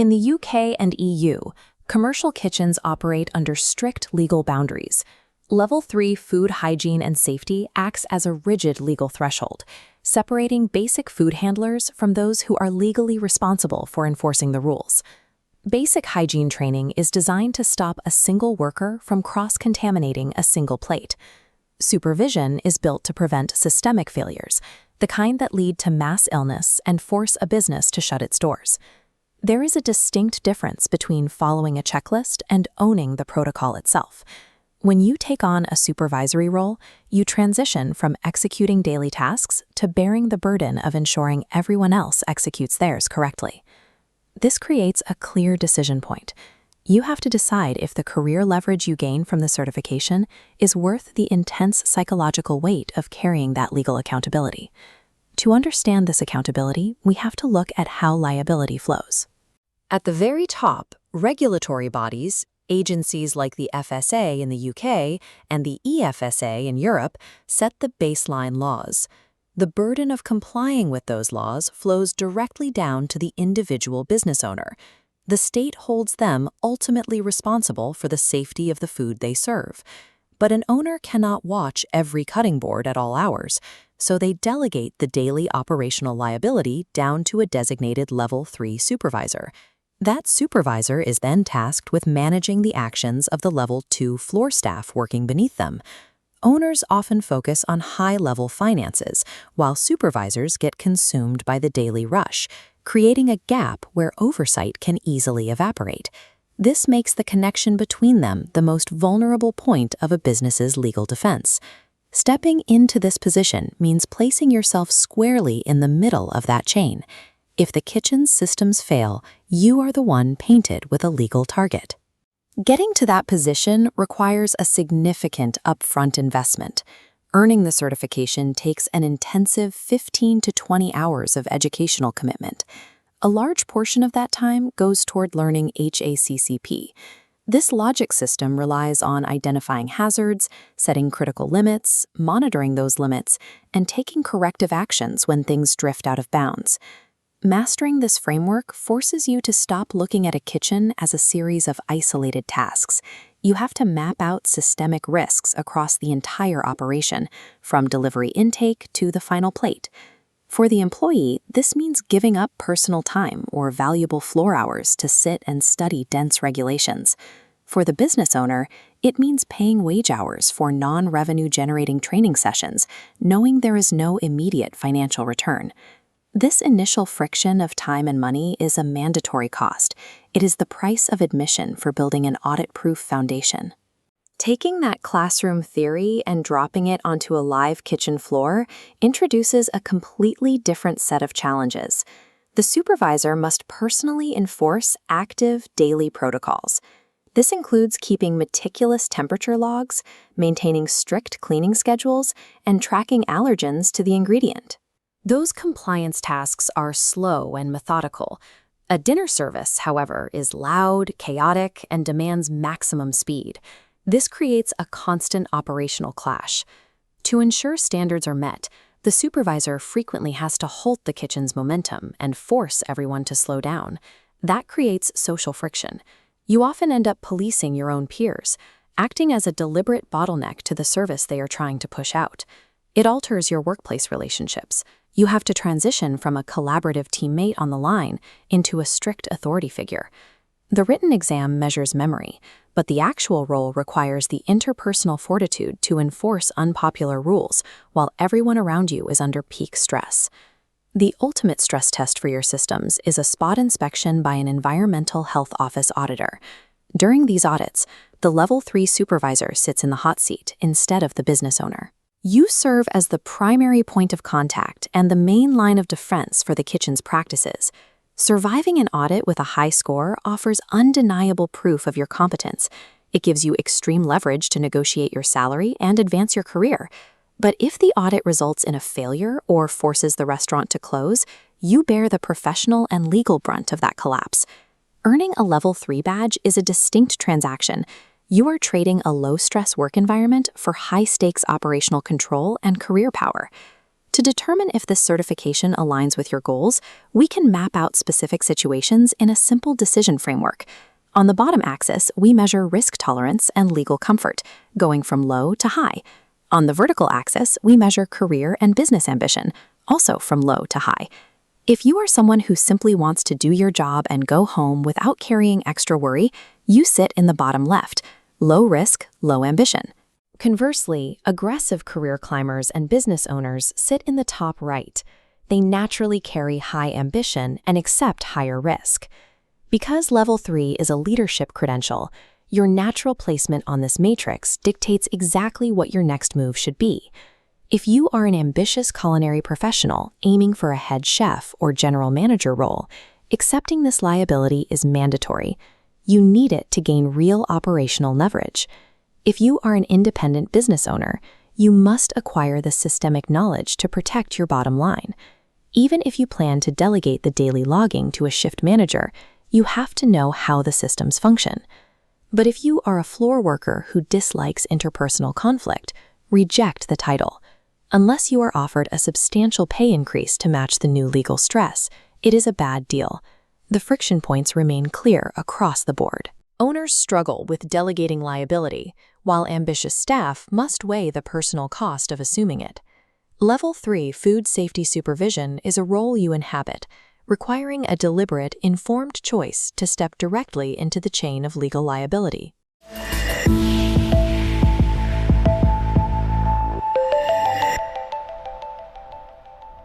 In the UK and EU, commercial kitchens operate under strict legal boundaries. Level 3 food hygiene and safety acts as a rigid legal threshold, separating basic food handlers from those who are legally responsible for enforcing the rules. Basic hygiene training is designed to stop a single worker from cross-contaminating a single plate. Supervision is built to prevent systemic failures, the kind that lead to mass illness and force a business to shut its doors. There is a distinct difference between following a checklist and owning the protocol itself. When you take on a supervisory role, you transition from executing daily tasks to bearing the burden of ensuring everyone else executes theirs correctly. This creates a clear decision point. You have to decide if the career leverage you gain from the certification is worth the intense psychological weight of carrying that legal accountability. To understand this accountability, we have to look at how liability flows. At the very top, regulatory bodies, agencies like the FSA in the UK and the EFSA in Europe, set the baseline laws. The burden of complying with those laws flows directly down to the individual business owner. The state holds them ultimately responsible for the safety of the food they serve. But an owner cannot watch every cutting board at all hours, so they delegate the daily operational liability down to a designated Level 3 supervisor. That supervisor is then tasked with managing the actions of the Level 2 floor staff working beneath them. Owners often focus on high-level finances, while supervisors get consumed by the daily rush, creating a gap where oversight can easily evaporate. This makes the connection between them the most vulnerable point of a business's legal defense. Stepping into this position means placing yourself squarely in the middle of that chain. If the kitchen's systems fail, you are the one painted with a legal target. Getting to that position requires a significant upfront investment. Earning the certification takes an intensive 15 to 20 hours of educational commitment. A large portion of that time goes toward learning HACCP. This logic system relies on identifying hazards, setting critical limits, monitoring those limits, and taking corrective actions when things drift out of bounds. Mastering this framework forces you to stop looking at a kitchen as a series of isolated tasks. You have to map out systemic risks across the entire operation, from delivery intake to the final plate. For the employee, this means giving up personal time or valuable floor hours to sit and study dense regulations. For the business owner, it means paying wage hours for non-revenue-generating training sessions, knowing there is no immediate financial return. This initial friction of time and money is a mandatory cost. It is the price of admission for building an audit-proof foundation. Taking that classroom theory and dropping it onto a live kitchen floor introduces a completely different set of challenges. The supervisor must personally enforce active daily protocols. This includes keeping meticulous temperature logs, maintaining strict cleaning schedules, and tracking allergens to the ingredient. Those compliance tasks are slow and methodical. A dinner service, however, is loud, chaotic, and demands maximum speed. This creates a constant operational clash. To ensure standards are met, the supervisor frequently has to halt the kitchen's momentum and force everyone to slow down. That creates social friction. You often end up policing your own peers, acting as a deliberate bottleneck to the service they are trying to push out. It alters your workplace relationships. You have to transition from a collaborative teammate on the line into a strict authority figure. The written exam measures memory, but the actual role requires the interpersonal fortitude to enforce unpopular rules while everyone around you is under peak stress. The ultimate stress test for your systems is a spot inspection by an environmental health office auditor. During these audits, the Level 3 supervisor sits in the hot seat instead of the business owner. You serve as the primary point of contact and the main line of defense for the kitchen's practices. Surviving an audit with a high score offers undeniable proof of your competence. It gives you extreme leverage to negotiate your salary and advance your career. But if the audit results in a failure or forces the restaurant to close, you bear the professional and legal brunt of that collapse. Earning a Level 3 badge is a distinct transaction. You are trading a low-stress work environment for high-stakes operational control and career power. To determine if this certification aligns with your goals, we can map out specific situations in a simple decision framework. On the bottom axis, we measure risk tolerance and legal comfort, going from low to high. On the vertical axis, we measure career and business ambition, also from low to high. If you are someone who simply wants to do your job and go home without carrying extra worry, you sit in the bottom left, low risk, low ambition. Conversely, aggressive career climbers and business owners sit in the top right. They naturally carry high ambition and accept higher risk. Because Level 3 is a leadership credential, your natural placement on this matrix dictates exactly what your next move should be. If you are an ambitious culinary professional aiming for a head chef or general manager role, accepting this liability is mandatory. You need it to gain real operational leverage. If you are an independent business owner, you must acquire the systemic knowledge to protect your bottom line. Even if you plan to delegate the daily logging to a shift manager, you have to know how the systems function. But if you are a floor worker who dislikes interpersonal conflict, reject the title. Unless you are offered a substantial pay increase to match the new legal stress, it is a bad deal. The friction points remain clear across the board. Owners struggle with delegating liability, while ambitious staff must weigh the personal cost of assuming it. Level 3 Food Safety Supervision is a role you inhabit, requiring a deliberate, informed choice to step directly into the chain of legal liability.